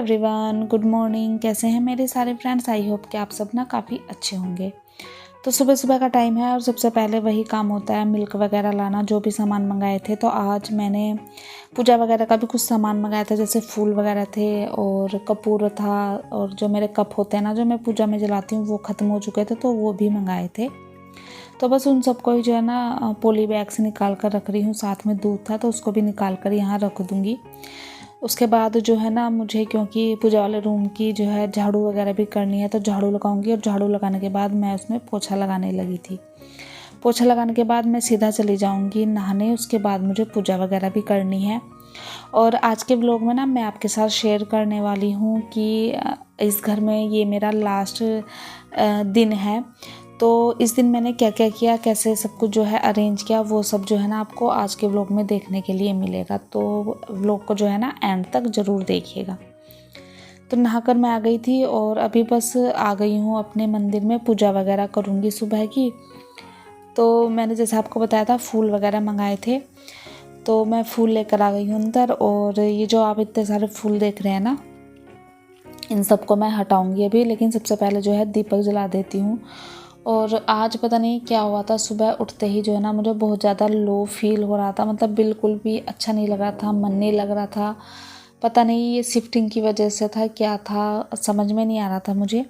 Everyone, good morning. कैसे हैं मेरे सारे फ्रेंड्स? आई होप कि आप सब ना काफ़ी अच्छे होंगे। तो सुबह सुबह का टाइम है और सबसे पहले वही काम होता है, मिल्क वगैरह लाना, जो भी सामान मंगाए थे। तो आज मैंने पूजा वगैरह का भी कुछ सामान मंगाया था, जैसे फूल वगैरह थे और कपूर था, और जो मेरे कप होते हैं ना जो मैं पूजा में जलाती हूँ वो ख़त्म हो चुके थे, तो वो भी मंगाए थे। तो बस उन सबको ही जो है ना पॉली बैग से निकाल कर रख रही हूँ। साथ में दूध था तो उसको भी निकाल कर यहाँ रख दूँगी। उसके बाद जो है ना मुझे, क्योंकि पूजा वाले रूम की जो है झाड़ू वगैरह भी करनी है, तो झाड़ू लगाऊंगी। और झाड़ू लगाने के बाद मैं उसमें पोछा लगाने लगी थी। पोछा लगाने के बाद मैं सीधा चली जाऊंगी नहाने। उसके बाद मुझे पूजा वगैरह भी करनी है। और आज के व्लॉग में ना मैं आपके साथ शेयर करने वाली हूँ कि इस घर में ये मेरा लास्ट दिन है। तो इस दिन मैंने क्या क्या किया, कैसे सब कुछ जो है अरेंज किया, वो सब जो है ना आपको आज के व्लॉग में देखने के लिए मिलेगा। तो व्लॉग को जो है ना एंड तक ज़रूर देखिएगा। तो नहाकर मैं आ गई थी और अभी बस आ गई हूँ अपने मंदिर में। पूजा वगैरह करूँगी सुबह की। तो मैंने जैसे आपको बताया था फूल वगैरह मंगाए थे, तो मैं फूल लेकर आ गई हूँ अंदर। और ये जो आप इतने सारे फूल देख रहे हैं ना, इन सबको मैं हटाऊँगी अभी, लेकिन सबसे पहले जो है दीपक जला देती हूँ। और आज पता नहीं क्या हुआ था, सुबह उठते ही जो है ना मुझे बहुत ज़्यादा लो फील हो रहा था। मतलब बिल्कुल भी अच्छा नहीं लग रहा था, मन नहीं लग रहा था। पता नहीं ये शिफ्टिंग की वजह से था, क्या था, समझ में नहीं आ रहा था मुझे।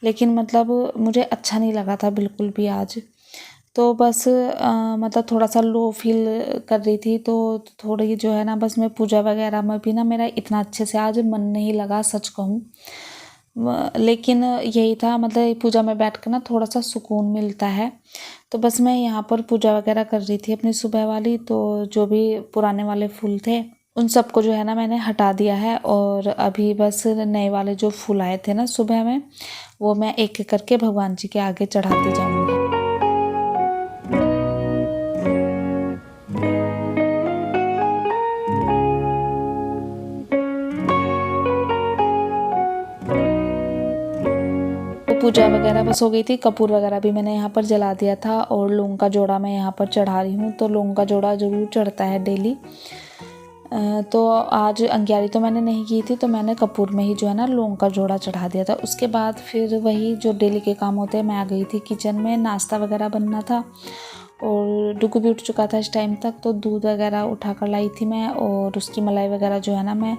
लेकिन मतलब मुझे अच्छा नहीं लगा था बिल्कुल भी आज। तो बस मतलब थोड़ा सा लो फील कर रही थी। तो थोड़ी जो है ना बस मैं पूजा वगैरह में भी ना मेरा इतना अच्छे से आज मन नहीं लगा, सच कहूँ। लेकिन यही था, मतलब पूजा में बैठ कर ना थोड़ा सा सुकून मिलता है। तो बस मैं यहाँ पर पूजा वगैरह कर रही थी अपनी सुबह वाली। तो जो भी पुराने वाले फूल थे उन सबको जो है ना मैंने हटा दिया है। और अभी बस नए वाले जो फूल आए थे ना सुबह में, वो मैं एक एक करके भगवान जी के आगे चढ़ाती जाऊँगी। पूजा वगैरह बस हो गई थी। कपूर वगैरह भी मैंने यहाँ पर जला दिया था और लौंग का जोड़ा मैं यहाँ पर चढ़ा रही हूँ। तो लौंग का जोड़ा ज़रूर चढ़ता है डेली। तो आज अंग्यारी तो मैंने नहीं की थी, तो मैंने कपूर में ही जो है ना लौंग का जोड़ा चढ़ा दिया था। उसके बाद फिर वही जो डेली के काम होते हैं, मैं आ गई थी किचन में। नाश्ता वगैरह बनना था और डुगू भी उठ चुका था इस टाइम तक। तो दूध वगैरह उठा कर लाई थी मैं, और उसकी मलाई वगैरह जो है ना मैं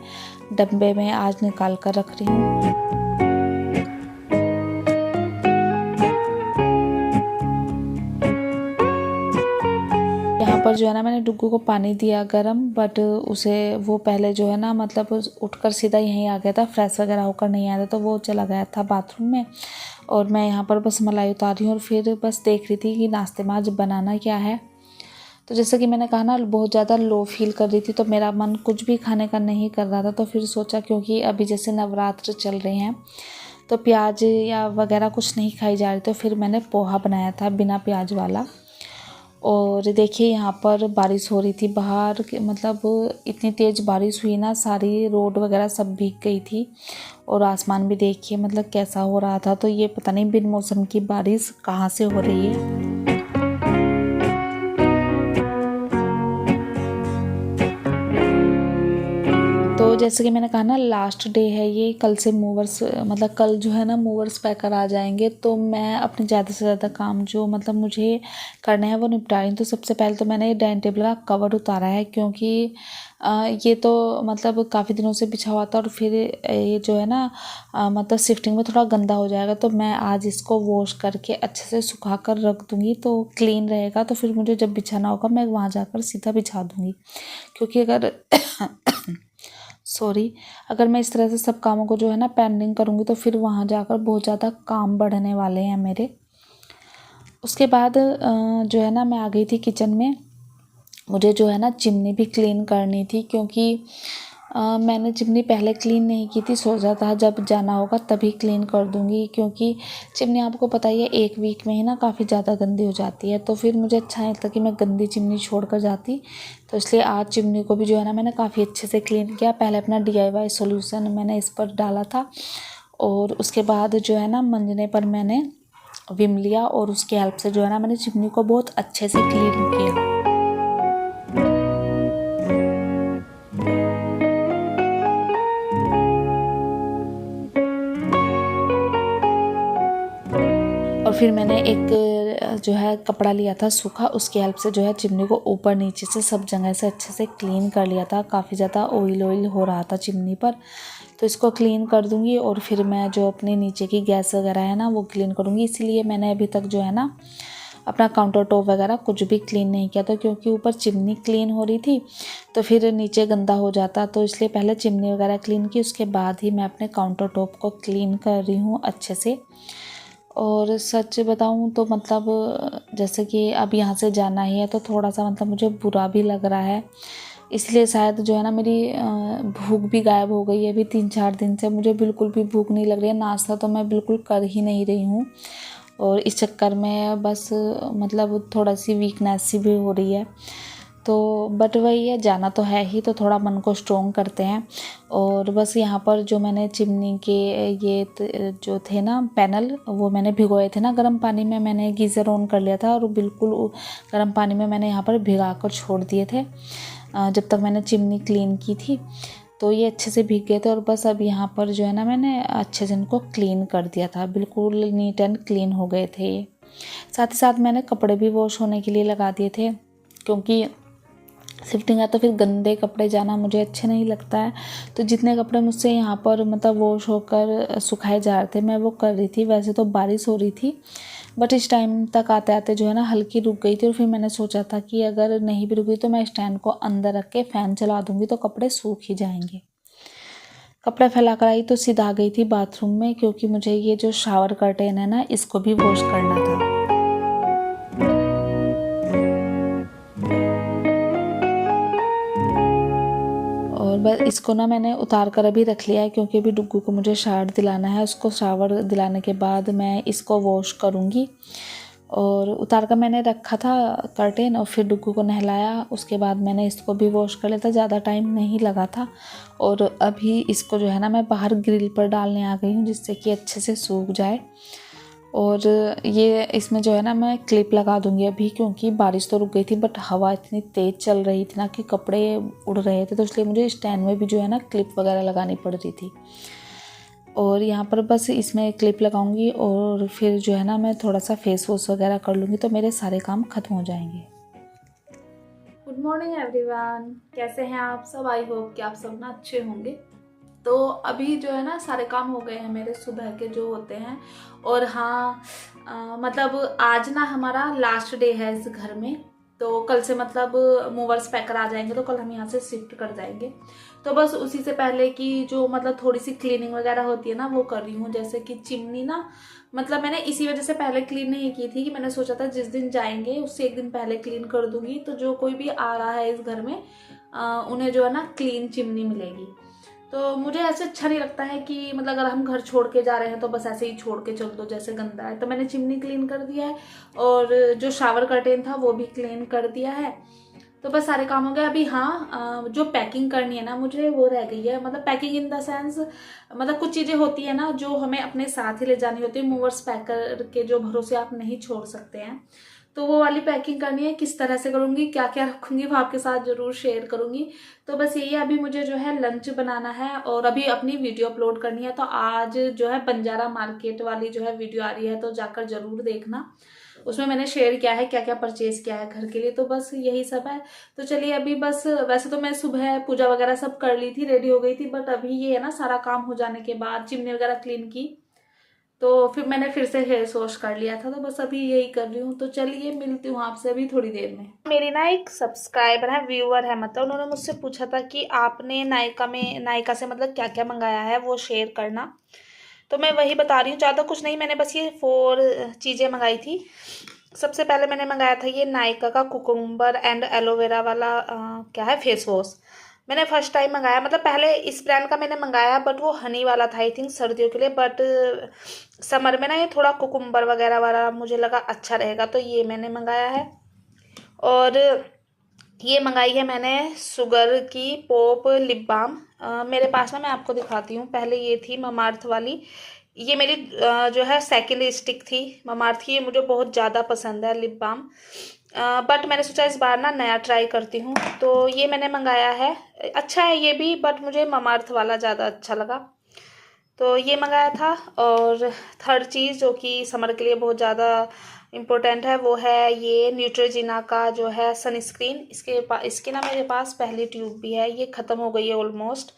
डब्बे में आज निकाल कर रख रही हूँ। यहाँ पर जो है ना मैंने डुग्गू को पानी दिया गरम, बट उसे वो पहले जो है ना मतलब उठकर सीधा यहीं आ गया था, फ्रेश वगैरह होकर नहीं आया था। तो वो चला गया था बाथरूम में और मैं यहाँ पर बस मलाई उतार रही हूँ। और फिर बस देख रही थी कि नाश्ते में आज बनाना क्या है। तो जैसे कि मैंने कहा ना बहुत ज़्यादा लो फील कर रही थी, तो मेरा मन कुछ भी खाने का नहीं कर रहा था। तो फिर सोचा, क्योंकि अभी जैसे नवरात्र चल रहे हैं तो प्याज या वगैरह कुछ नहीं खाई जा रही, तो फिर मैंने पोहा बनाया था बिना प्याज वाला। और देखिए यहाँ पर बारिश हो रही थी बाहर, मतलब इतनी तेज़ बारिश हुई ना, सारी रोड वगैरह सब भीग गई थी। और आसमान भी देखिए मतलब कैसा हो रहा था। तो ये पता नहीं बिन मौसम की बारिश कहाँ से हो रही है। तो जैसे कि मैंने कहा ना लास्ट डे है ये, कल से मूवर्स, मतलब कल जो है ना मूवर्स पैकर आ जाएंगे। तो मैं अपने ज़्यादा से ज़्यादा काम जो मतलब मुझे करने हैं वो निपटा रही हूँ। तो सबसे पहले तो मैंने ये डाइनिंग टेबल का कवर उतारा है, क्योंकि ये तो मतलब काफ़ी दिनों से बिछा हुआ था। और फिर ये जो है ना मतलब शिफ्टिंग में थोड़ा गंदा हो जाएगा। तो मैं आज इसको वॉश करके अच्छे से सुखा कर रख दूँगी, तो क्लीन रहेगा। तो फिर मुझे जब बिछाना होगा मैं वहाँ जाकर सीधा बिछा दूँगी। क्योंकि अगर मैं इस तरह से सब कामों को जो है ना पेंडिंग करूँगी, तो फिर वहाँ जाकर बहुत ज़्यादा काम बढ़ने वाले हैं मेरे। उसके बाद जो है ना मैं आ गई थी किचन में। मुझे जो है ना चिमनी भी क्लीन करनी थी, क्योंकि मैंने चिमनी पहले क्लीन नहीं की थी। सोचा था जब जाना होगा तभी क्लीन कर दूँगी, क्योंकि चिमनी आपको पता ही है एक वीक में ही ना काफ़ी ज़्यादा गंदी हो जाती है। तो फिर मुझे अच्छा नहीं लगता कि मैं गंदी चिमनी छोड़ कर जाती। तो इसलिए आज चिमनी को भी जो है ना मैंने काफ़ी अच्छे से क्लीन किया। पहले अपना DIY सॉल्यूशन मैंने इस पर डाला था, और उसके बाद जो है ना मंजने पर मैंने विम लिया, और उसकी हेल्प से जो है ना मैंने चिमनी को बहुत अच्छे से क्लीन किया। फिर मैंने एक जो है कपड़ा लिया था सूखा, उसकी हेल्प से जो है चिमनी को ऊपर नीचे से सब जगह से अच्छे से क्लीन कर लिया था। काफ़ी ज़्यादा ऑयल हो रहा था चिमनी पर, तो इसको क्लीन कर दूंगी और फिर मैं जो अपने नीचे की गैस वगैरह है ना वो क्लीन करूँगी। इसीलिए मैंने अभी तक जो है ना अपना काउंटर टॉप वगैरह कुछ भी क्लीन नहीं किया था, क्योंकि ऊपर चिमनी क्लीन हो रही थी तो फिर नीचे गंदा हो जाता। तो इसलिए पहले चिमनी वगैरह क्लीन की, उसके बाद ही मैं अपने काउंटर टॉप को क्लीन कर रही हूँ अच्छे से। और सच बताऊँ तो मतलब जैसे कि अब यहाँ से जाना ही है तो थोड़ा सा मतलब मुझे बुरा भी लग रहा है, इसलिए शायद जो है ना मेरी भूख भी गायब हो गई है। अभी 3-4 दिन से मुझे बिल्कुल भी भूख नहीं लग रही है, नाश्ता तो मैं बिल्कुल कर ही नहीं रही हूँ और इस चक्कर में बस मतलब थोड़ा सी वीकनेस सी भी हो रही है। तो बट वही है, जाना तो है ही, तो थोड़ा मन को स्ट्रॉन्ग करते हैं। और बस यहाँ पर जो मैंने चिमनी के ये जो थे ना पैनल, वो मैंने भिगोए थे ना गर्म पानी में। मैंने गीज़र ऑन कर लिया था और बिल्कुल गर्म पानी में मैंने यहाँ पर भिगा कर छोड़ दिए थे जब तक मैंने चिमनी क्लीन की थी। तो ये अच्छे से भीग गए थे और बस अब यहाँ पर जो है ना मैंने अच्छे से इनको क्लीन कर दिया था, बिल्कुल नीट एंड क्लीन हो गए थे ये। साथ ही साथ मैंने कपड़े भी वॉश होने के लिए लगा दिए थे, क्योंकि शिफ्टिंग है तो फिर गंदे कपड़े जाना मुझे अच्छे नहीं लगता है। तो जितने कपड़े मुझसे यहाँ पर मतलब वॉश होकर सुखाए जा रहे थे मैं वो कर रही थी। वैसे तो बारिश हो रही थी बट इस टाइम तक आते आते जो है ना हल्की रुक गई थी, और फिर मैंने सोचा था कि अगर नहीं भी रुकी तो मैं स्टैंड को अंदर रख के फ़ैन चला दूँगी तो कपड़े सूख ही जाएंगे। कपड़े फैला कर आई तो सीधा आ गई थी बाथरूम में, क्योंकि मुझे ये जो शावर कर्टेन है ना इसको भी वॉश करना था। और बस इसको ना मैंने उतार कर अभी रख लिया है, क्योंकि अभी डुग्गू को मुझे शावर दिलाना है। उसको शावर दिलाने के बाद मैं इसको वॉश करूँगी। और उतार कर मैंने रखा था कर्टेन और फिर डुग्गू को नहलाया, उसके बाद मैंने इसको भी वॉश कर लिया था। ज़्यादा टाइम नहीं लगा था। और अभी इसको जो है ना मैं बाहर ग्रिल पर डालने आ गई हूँ, जिससे कि अच्छे से सूख जाए। और ये इसमें जो है ना मैं क्लिप लगा दूंगी अभी, क्योंकि बारिश तो रुक गई थी बट हवा इतनी तेज़ चल रही थी ना कि कपड़े उड़ रहे थे, तो इसलिए मुझे स्टैंड में भी जो है ना क्लिप वगैरह लगानी पड़ रही थी। और यहाँ पर बस इसमें क्लिप लगाऊंगी और फिर जो है ना मैं थोड़ा सा फेस वॉश वगैरह कर लूँगी तो मेरे सारे काम ख़त्म हो जाएंगे। गुड मॉर्निंग एवरीवन, कैसे हैं आप सब? आई होप कि आप सब ना अच्छे होंगे। तो अभी जो है ना सारे काम हो गए हैं मेरे सुबह के जो होते हैं। और हाँ मतलब आज ना हमारा लास्ट डे है इस घर में, तो कल से मतलब मूवर्स पैकर आ जाएंगे तो कल हम यहाँ से शिफ्ट कर जाएंगे। तो बस उसी से पहले की जो मतलब थोड़ी सी क्लीनिंग वगैरह होती है ना वो कर रही हूँ। जैसे कि चिमनी ना मतलब मैंने इसी वजह से पहले क्लीन नहीं की थी कि मैंने सोचा था जिस दिन जाएंगे उससे एक दिन पहले क्लीन कर दूंगी, तो जो कोई भी आ रहा है इस घर में उन्हें जो है ना क्लीन चिमनी मिलेगी। तो मुझे ऐसे अच्छा नहीं लगता है कि मतलब अगर हम घर छोड़ के जा रहे हैं तो बस ऐसे ही छोड़ के चल दो जैसे गंदा है। तो मैंने चिमनी क्लीन कर दिया है और जो शावर कर्टेन था वो भी क्लीन कर दिया है। तो बस सारे काम हो गए। अभी हाँ जो पैकिंग करनी है ना मुझे वो रह गई है। मतलब पैकिंग इन द सेंस मतलब कुछ चीज़ें होती है ना जो हमें अपने साथ ही ले जानी होती है। मूवर्स पैकर के जो भरोसे आप नहीं छोड़ सकते हैं, तो वो वाली पैकिंग करनी है। किस तरह से करूँगी, क्या क्या रखूँगी वो आपके साथ ज़रूर शेयर करूँगी। तो बस यही अभी मुझे जो है लंच बनाना है और अभी अपनी वीडियो अपलोड करनी है। तो आज जो है बंजारा मार्केट वाली जो है वीडियो आ रही है, तो जाकर ज़रूर देखना। उसमें मैंने शेयर किया है क्या क्या परचेज किया है घर के लिए। तो बस यही सब है। तो चलिए अभी बस वैसे तो मैं सुबह पूजा वगैरह सब कर ली थी, रेडी हो गई थी, बट अभी ये है ना सारा काम हो जाने के बाद चिमनी वगैरह क्लीन की तो फिर मैंने फिर से हेयर वॉश कर लिया था। तो बस अभी यही कर रही हूँ। तो चलिए मिलती हूँ आपसे अभी थोड़ी देर में। मेरी ना एक सब्सक्राइबर है, व्यूअर है, मतलब उन्होंने मुझसे पूछा था कि आपने नायका से मतलब क्या क्या मंगाया है वो शेयर करना। तो मैं वही बता रही हूँ, ज़्यादा कुछ नहीं। मैंने बस ये 4 चीज़ें मंगाई थी। सबसे पहले मैंने मंगाया था ये नायका का कुकुम्बर एंड एलोवेरा वाला क्या है फेस वॉश। मैंने फर्स्ट टाइम मंगाया, मतलब पहले इस ब्रांड का मैंने मंगाया बट वो हनी वाला था आई थिंक सर्दियों के लिए। बट समर में ना ये थोड़ा कुकुम्बर वगैरह वाला मुझे लगा अच्छा रहेगा, तो ये मैंने मंगाया है। और ये मंगाई है मैंने शुगर की पॉप लिप बाम। मेरे पास ना मैं आपको दिखाती हूँ, पहले ये थी ममार्थ वाली। ये मेरी जो है सेकंड स्टिक थी ममार्थ की। ये मुझे बहुत ज़्यादा पसंद है लिप बाम, बट मैंने सोचा इस बार ना नया ट्राई करती हूँ। तो ये मैंने मंगाया है, अच्छा है ये भी, बट मुझे ममार्थ वाला ज़्यादा अच्छा लगा। तो ये मंगाया था। और थर्ड चीज़ जो कि समर के लिए बहुत ज़्यादा इम्पोर्टेंट है वो है ये न्यूट्रोजिना का जो है सनस्क्रीन। इसकी ना मेरे पास पहली ट्यूब भी है, ये ख़त्म हो गई है ऑलमोस्ट।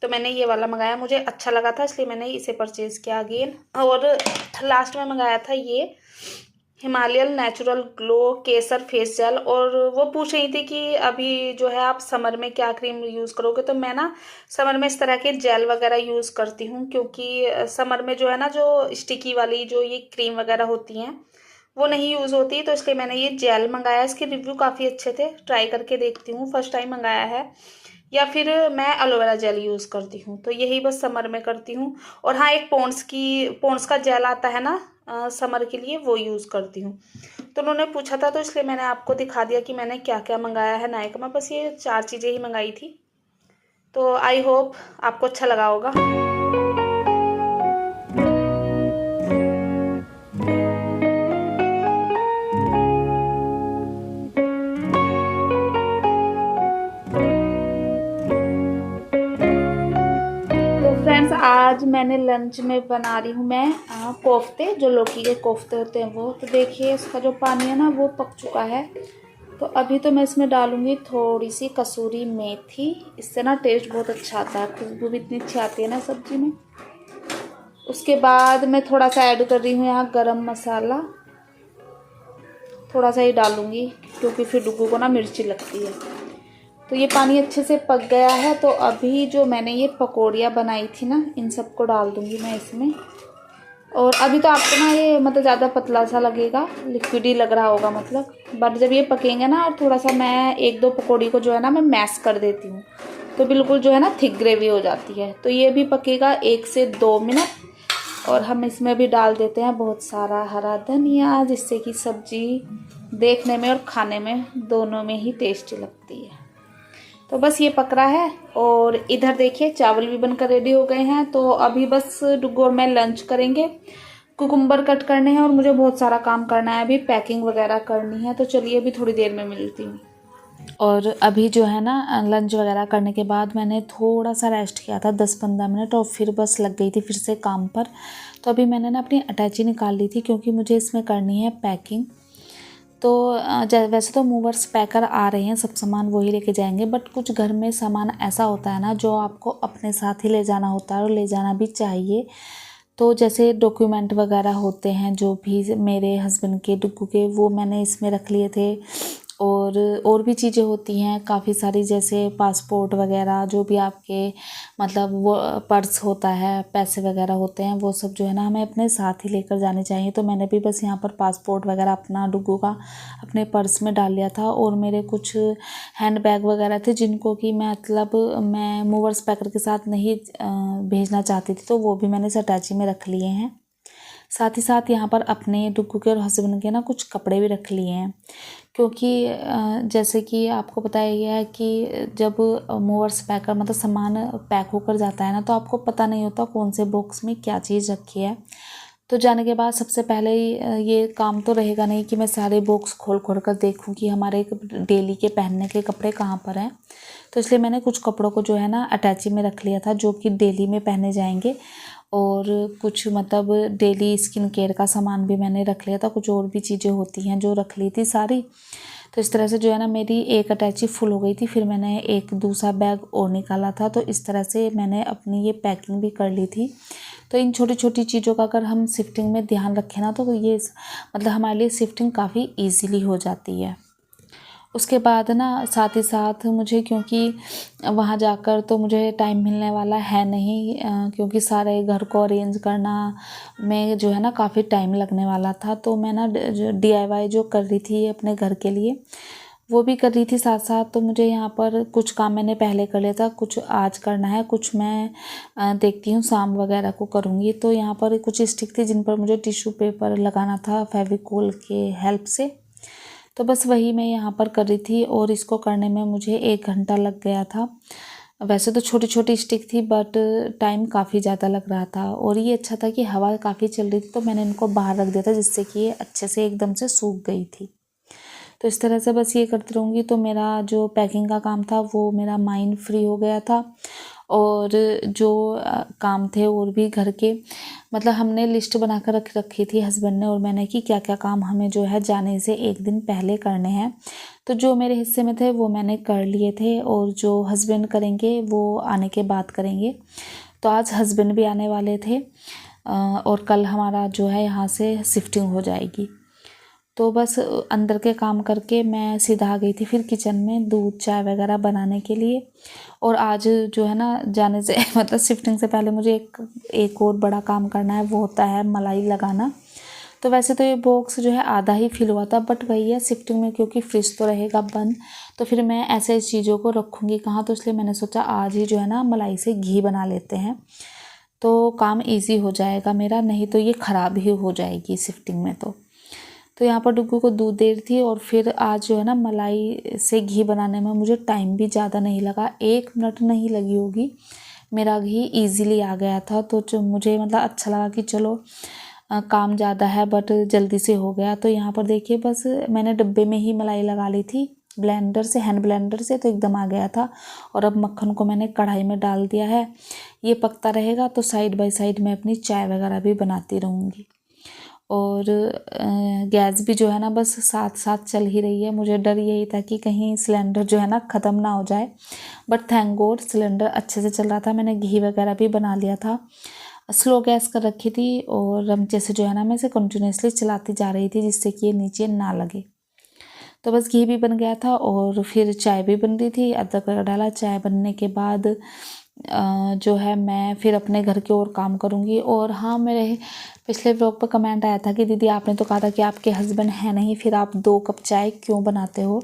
तो मैंने ये वाला मंगाया, मुझे अच्छा लगा था इसलिए मैंने इसे परचेज़ किया अगेन। और लास्ट में मंगाया था ये हिमालयन नेचुरल ग्लो केसर फेस जेल। और वो पूछ रही थी कि अभी जो है आप समर में क्या क्रीम यूज़ करोगे। तो मैं ना समर में इस तरह के जेल वगैरह यूज़ करती हूँ, क्योंकि समर में जो है ना जो स्टिकी वाली जो ये क्रीम वगैरह होती हैं वो नहीं यूज़ होती। तो इसलिए मैंने ये जेल मंगाया। इसके रिव्यू काफ़ी अच्छे थे, ट्राई करके देखती हूँ, फर्स्ट टाइम मंगाया है। या फिर मैं एलोवेरा जेल यूज़ करती हूँ, तो यही बस समर में करती हूँ। और हाँ, एक पॉन्ड्स का जेल आता है ना समर के लिए, वो यूज़ करती हूँ। तो उन्होंने पूछा था तो इसलिए मैंने आपको दिखा दिया कि मैंने क्या क्या मंगाया है नायका में। बस ये 4 चीज़ें ही मंगाई थी। तो आई होप आपको अच्छा लगा होगा। तो फ्रेंड्स, आज मैंने लंच में बना रही हूँ मैं कोफ्ते, जो लौकी के कोफ्ते होते हैं वो। तो देखिए इसका जो पानी है ना वो पक चुका है। तो अभी तो मैं इसमें डालूंगी थोड़ी सी कसूरी मेथी। इससे ना टेस्ट बहुत अच्छा आता है, खुशबू भी इतनी अच्छी आती है ना सब्जी में। उसके बाद मैं थोड़ा सा ऐड कर रही हूँ यहाँ गरम मसाला, थोड़ा सा ही डालूंगी क्योंकि फिर डुग्गू को ना मिर्ची लगती है। तो ये पानी अच्छे से पक गया है। तो अभी जो मैंने ये पकौड़ियाँ बनाई थी ना, इन सबको डाल दूंगी मैं इसमें। और अभी तो आपको ना ये मतलब ज़्यादा पतला सा लगेगा, लिक्विड ही लग रहा होगा मतलब। बट जब ये पकेंगे ना, और थोड़ा सा मैं 1-2 पकौड़ी को जो है ना मैं मैश कर देती हूँ, तो बिल्कुल जो है ना थिक ग्रेवी हो जाती है। तो ये भी पकेगा 1 से 2 मिनट। और हम इसमें भी डाल देते हैं बहुत सारा हरा धनिया, जिससे कि सब्जी देखने में और खाने में दोनों में ही टेस्टी लगती है। तो बस ये पक रहा है। और इधर देखिए चावल भी बनकर रेडी हो गए हैं। तो अभी बस डुग्गू और मैं लंच करेंगे। कुकुम्बर कट करने हैं और मुझे बहुत सारा काम करना है, अभी पैकिंग वगैरह करनी है। तो चलिए अभी थोड़ी देर में मिलती हूँ। और अभी जो है ना लंच वगैरह करने के बाद मैंने थोड़ा सा रेस्ट किया था 10-15 मिनट, और फिर बस लग गई थी फिर से काम पर। तो अभी मैंने ना अपनी अटैची निकाल ली थी, क्योंकि मुझे इसमें करनी है पैकिंग। तो वैसे तो मूवर्स पैकर आ रहे हैं, सब सामान वही लेके जाएंगे। बट कुछ घर में सामान ऐसा होता है ना जो आपको अपने साथ ही ले जाना होता है, और ले जाना भी चाहिए। तो जैसे डॉक्यूमेंट वगैरह होते हैं जो भी मेरे हस्बैंड के, डुग्गू के, वो मैंने इसमें रख लिए थे। और भी चीज़ें होती हैं काफ़ी सारी, जैसे पासपोर्ट वगैरह, जो भी आपके मतलब वो पर्स होता है, पैसे वगैरह होते हैं, वो सब जो है ना हमें अपने साथ ही लेकर जाने चाहिए। तो मैंने भी बस यहाँ पर पासपोर्ट वगैरह अपना डुग्गू का अपने पर्स में डाल लिया था। और मेरे कुछ हैंड बैग वगैरह थे जिनको कि मतलब मैं मूवर्स पैकर के साथ नहीं भेजना चाहती थी, तो वो भी मैंने इस अटैची में रख लिए हैं। साथ ही साथ यहाँ पर अपने डुग्गू के और हस्बैंड के ना कुछ कपड़े भी रख लिए हैं, क्योंकि जैसे कि आपको पता ही है कि जब मूवर्स पैकर मतलब सामान पैक होकर जाता है ना, तो आपको पता नहीं होता कौन से बॉक्स में क्या चीज़ रखी है। तो जाने के बाद सबसे पहले ये काम तो रहेगा नहीं कि मैं सारे बॉक्स खोल खोल कर देखूं कि हमारे डेली के पहनने के कपड़े कहाँ पर हैं। तो इसलिए मैंने कुछ कपड़ों को जो है ना अटैची में रख लिया था, जो कि डेली में पहने जाएंगे। और कुछ मतलब डेली स्किन केयर का सामान भी मैंने रख लिया था, कुछ और भी चीज़ें होती हैं जो रख ली थी सारी। तो इस तरह से जो है ना मेरी एक अटैची फुल हो गई थी, फिर मैंने एक दूसरा बैग और निकाला था। तो इस तरह से मैंने अपनी ये पैकिंग भी कर ली थी। तो इन छोटी छोटी चीज़ों का अगर हम शिफ्टिंग में ध्यान रखें ना, तो ये मतलब हमारे लिए शिफ्टिंग काफ़ी ईजीली हो जाती है। उसके बाद ना साथ ही साथ मुझे, क्योंकि वहाँ जाकर तो मुझे टाइम मिलने वाला है नहीं, क्योंकि सारे घर को अरेंज करना में जो है ना काफ़ी टाइम लगने वाला था। तो मैं ना DIY जो कर रही थी अपने घर के लिए, वो भी कर रही थी साथ साथ। तो मुझे यहाँ पर कुछ काम मैंने पहले कर लिया था, कुछ आज करना है, कुछ मैं देखती हूँ शाम वगैरह को करूँगी। तो यहाँ पर कुछ स्टिक थी जिन पर मुझे टिश्यू पेपर लगाना था फेविकोल के हेल्प से। तो बस वही मैं यहाँ पर कर रही थी, और इसको करने में मुझे 1 घंटा लग गया था। वैसे तो छोटी छोटी स्टिक थी, बट टाइम काफ़ी ज़्यादा लग रहा था। और ये अच्छा था कि हवा काफ़ी चल रही थी, तो मैंने इनको बाहर रख दिया था, जिससे कि ये अच्छे से एकदम से सूख गई थी। तो इस तरह से बस ये करती रहूँगी, तो मेरा जो पैकिंग का काम था वो मेरा माइंड फ्री हो गया था। और जो काम थे और भी घर के, मतलब हमने लिस्ट बनाकर रख रखी थी हस्बैंड ने और मैंने कि क्या क्या काम हमें जो है जाने से एक दिन पहले करने हैं। तो जो मेरे हिस्से में थे वो मैंने कर लिए थे और जो हस्बैंड करेंगे वो आने के बाद करेंगे। तो आज हस्बैंड भी आने वाले थे और कल हमारा जो है यहाँ से शिफ्टिंग हो जाएगी। तो बस अंदर के काम करके मैं सीधा आ गई थी फिर किचन में दूध चाय वगैरह बनाने के लिए। और आज जो है ना जाने से मतलब शिफ्टिंग से पहले मुझे एक और बड़ा काम करना है, वो होता है मलाई लगाना। तो वैसे तो ये बॉक्स जो है आधा ही फिल हुआ था, बट वही है शिफ्टिंग में क्योंकि फ्रिज तो रहेगा बंद, तो फिर मैं ऐसे चीज़ों को रखूँगी कहाँ, तो इसलिए मैंने सोचा आज ही जो है ना मलाई से घी बना लेते हैं, तो काम ईजी हो जाएगा मेरा, नहीं तो ये ख़राब ही हो जाएगी शिफ्टिंग में। तो यहाँ पर डुग्गू को दूध दे रही थी और फिर आज जो है ना मलाई से घी बनाने में मुझे टाइम भी ज़्यादा नहीं लगा, 1 मिनट नहीं लगी होगी, मेरा घी इजीली आ गया था। तो जो मुझे मतलब अच्छा लगा कि चलो काम ज़्यादा है बट जल्दी से हो गया। तो यहाँ पर देखिए बस मैंने डब्बे में ही मलाई लगा ली थी ब्लेंडर से, हैंड ब्लेंडर से, तो एकदम आ गया था। और अब मक्खन को मैंने कढ़ाई में डाल दिया है, ये पकता रहेगा तो साइड बाय साइड मैं अपनी चाय वगैरह भी बनाती रहूँगी। और गैस भी जो है ना बस साथ साथ चल ही रही है। मुझे डर यही था कि कहीं सिलेंडर जो है ना ख़त्म ना हो जाए, बट थैंक गॉड सिलेंडर अच्छे से चल रहा था। मैंने घी वगैरह भी बना लिया था, स्लो गैस कर रखी थी और जैसे जो है ना मैं इसे कंटिन्यूसली चलाती जा रही थी जिससे कि ये नीचे ना लगे। तो बस घी भी बन गया था और फिर चाय भी बन रही थी, अदरक वगैरह डाला। चाय बनने के बाद जो है मैं फिर अपने घर के और काम करूँगी। और हाँ, मेरे पिछले व्लॉग पर कमेंट आया था कि दीदी आपने तो कहा था कि आपके हस्बैंड हैं नहीं, फिर आप 2 कप चाय क्यों बनाते हो।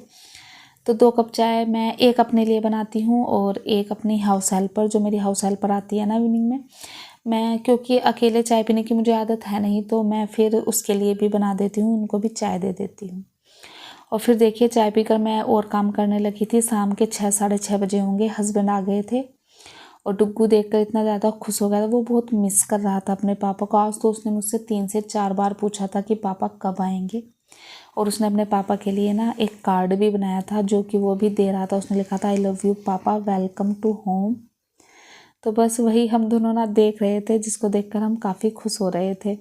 तो 2 कप चाय मैं एक अपने लिए बनाती हूँ और एक अपनी हाउस हेल्पर, जो मेरी हाउस हेल्पर आती है ना इवनिंग में, मैं क्योंकि अकेले चाय पीने की मुझे आदत है नहीं, तो मैं फिर उसके लिए भी बना देती हूँ, उनको भी चाय दे देती हूँ। और फिर देखिए चाय पीकर मैं और काम करने लगी थी। शाम के 6 साढ़े 6 बजे होंगे, हस्बैंड आ गए थे और डुग्गू देखकर इतना ज़्यादा खुश हो गया था, वो बहुत मिस कर रहा था अपने पापा को। आज तो उसने मुझसे 3 से 4 बार पूछा था कि पापा कब आएंगे। और उसने अपने पापा के लिए ना एक कार्ड भी बनाया था जो कि वो भी दे रहा था, उसने लिखा था आई लव यू पापा, वेलकम टू होम। तो बस वही हम दोनों ना देख रहे थे, जिसको देखकर हम काफ़ी खुश हो रहे थे।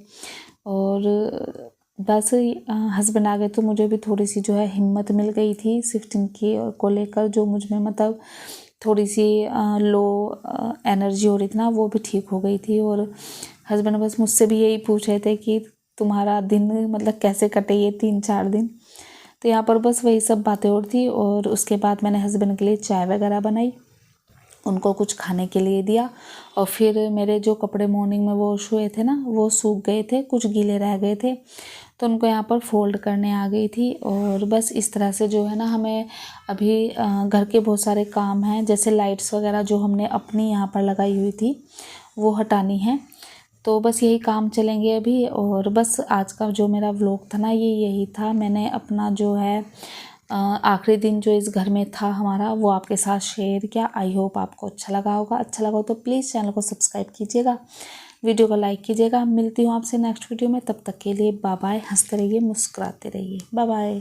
और बस हस्बैंड आ गए तो मुझे भी थोड़ी सी जो है हिम्मत मिल गई थी शिफ्टिंग की को लेकर, जो मुझ में मतलब थोड़ी सी लो एनर्जी हो रही थी ना, वो भी ठीक हो गई थी। और हस्बैंड बस मुझसे भी यही पूछ रहे थे कि तुम्हारा दिन मतलब कैसे कटे ये 3-4 दिन। तो यहाँ पर बस वही सब बातें हो रही थी। और उसके बाद मैंने हस्बैंड के लिए चाय वगैरह बनाई, उनको कुछ खाने के लिए दिया। और फिर मेरे जो कपड़े मॉर्निंग में वॉश हुए थे ना, वो सूख गए थे, कुछ गीले रह गए थे, तो उनको यहाँ पर फोल्ड करने आ गई थी। और बस इस तरह से जो है ना हमें अभी घर के बहुत सारे काम हैं, जैसे लाइट्स वगैरह जो हमने अपनी यहाँ पर लगाई हुई थी वो हटानी है। तो बस यही काम चलेंगे अभी। और बस आज का जो मेरा व्लॉग था ना ये यही था। मैंने अपना जो है आखिरी दिन जो इस घर में था हमारा, वो आपके साथ शेयर किया। आई होप आपको अच्छा लगा होगा। अच्छा लगा हो तो प्लीज़ चैनल को सब्सक्राइब कीजिएगा, वीडियो को लाइक कीजिएगा। मिलती हूँ आपसे नेक्स्ट वीडियो में, तब तक के लिए बाय बाय। हंसते रहिए, मुस्कुराते रहिए, बाय बाय।